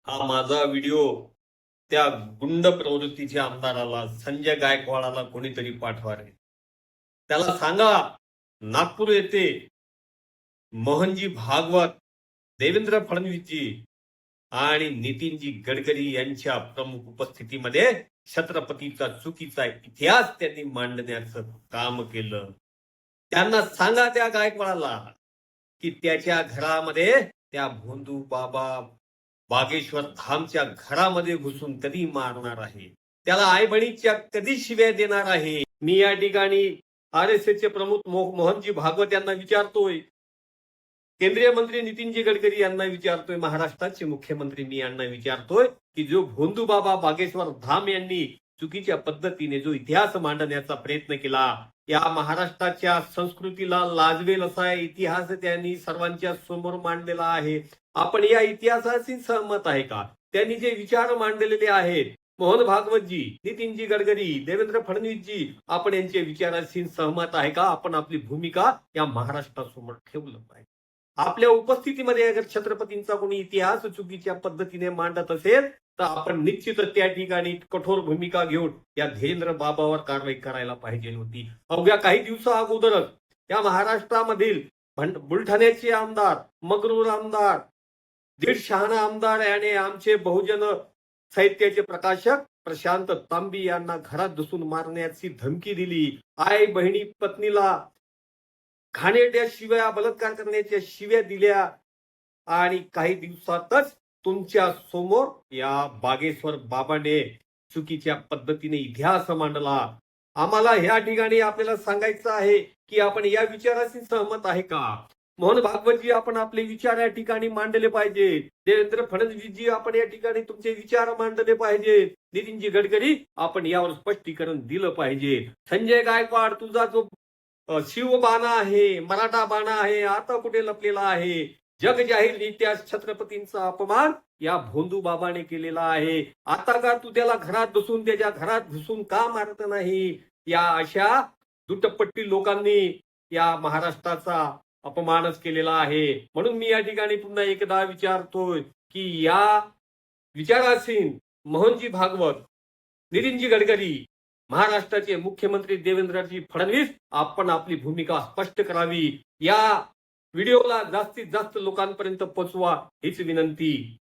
हा माझा व्हिडिओ त्या गुंड प्रवृत्तीच्या आमदाराला संजय गायकवाडाला कोणीतरी पाठवा रे. त्याला सांगा नागपूर येथे मोहनजी भागवत, देवेंद्र फडणवीसजी आणि नितीनजी गडकरी यांच्या प्रमुख उपस्थितीमध्ये छत्रपतीचा चुकीचा इतिहास त्यांनी मांडण्याचं काम केलं. त्यांना सांगा त्या गायकवाडाला की त्याच्या घरामध्ये त्या भोंदू बाबा बागेश्वर धामच्या घरामध्ये घुसून कधी मारणार आहे, त्याला आई बहिणीच्या कधी शिव्या देणार आहे. मी या ठिकाणी आरएसएसचे प्रमुख मोहनजी भागवत यांना विचारतोय, केंद्रीय मंत्री नितीनजी गडकरी यांना विचारतोय, महाराष्ट्राचे मुख्यमंत्री मी यांना विचारतोय की जो भोंदू बाबा बागेश्वर धाम यांनी चुकीच्या पद्धतीने जो इतिहास मांडण्याचा प्रयत्न केला, या महाराष्ट्राच्या संस्कृतीला लाजवेल असा इतिहास त्यांनी सर्वांच्या समोर मांडलेला आहे. आपण या इतिहासाशी सहमत आहे का? त्यांनी जे विचार मांडलेले आहेत, मोहन भागवतजी, नितीनजी गडकरी, देवेंद्र फडणवीसजी, आपण यांच्या विचाराशी सहमत आहे का? आपण आपली भूमिका या महाराष्ट्रासमोर ठेवलं पाहिजे. आपल्या उपस्थितीमध्ये अगर छत्रपतींचा कोणी इतिहास चुकीच्या पद्धतीने मांडत असेल तर आपण निश्चितच त्या ठिकाणी कठोर भूमिका घेऊन या धीरेंद्र बाबावर कारवाई करायला पाहिजे होती. अवघ्या काही दिवसा अगोदरच या महाराष्ट्रामधील बुलढाण्याचे आमदार, मगरूर आमदार, दीड शहाणा आमदार याने आमचे बहुजन साहित्याचे प्रकाशक प्रशांत तांबी यांना घरात घुसून मारण्याची धमकी दिली. आई बहिणी पत्नीला घाणेरड्या शिव्या, बलात्कार करण्याच्या शिव्या दिल्या आणि काही दिवसातच तुमच्या समोर या बागेश्वर बाबाने चुकीच्या पद्धतीने इतिहास मांडला. आम्हाला ह्या ठिकाणी आपल्याला सांगायचं आहे की आपण या विचाराशी सहमत आहे का? मोहन भागवतजी, आपण आपले विचार या ठिकाणी मांडले पाहिजे. देवेंद्र फडणवीसजी, आपण या ठिकाणी तुमचे विचार मांडले पाहिजे. नितीनजी गडकरी, आपण यावर स्पष्टीकरण दिलं पाहिजे. संजय गायकवाड, तुझा जो शिवबाणा आहे, मराठा बाणा आहे, आता कुठे लपलेला आहे? जग जाहीररित्या छत्रपतींचा अपमान या भोंदू बाबाने केलेला आहे. आता का तू त्याला घरात घुसून, त्याच्या घरात घुसून का मारत नाही? या अशा दुटप्पट्टी लोकांनी या महाराष्ट्राचा अपमानच केलेला आहे. म्हणून मी या ठिकाणी पुन्हा एकदा विचारतोय की या विचारासीन मोहनजी भागवत, नितीनजी गडकरी, महाराष्ट्राचे मुख्यमंत्री देवेंद्रजी फडणवीस, आपण आपली भूमिका स्पष्ट करावी. या व्हिडिओला जास्तीत जास्त लोकांपर्यंत पोहोचवा हीच विनंती.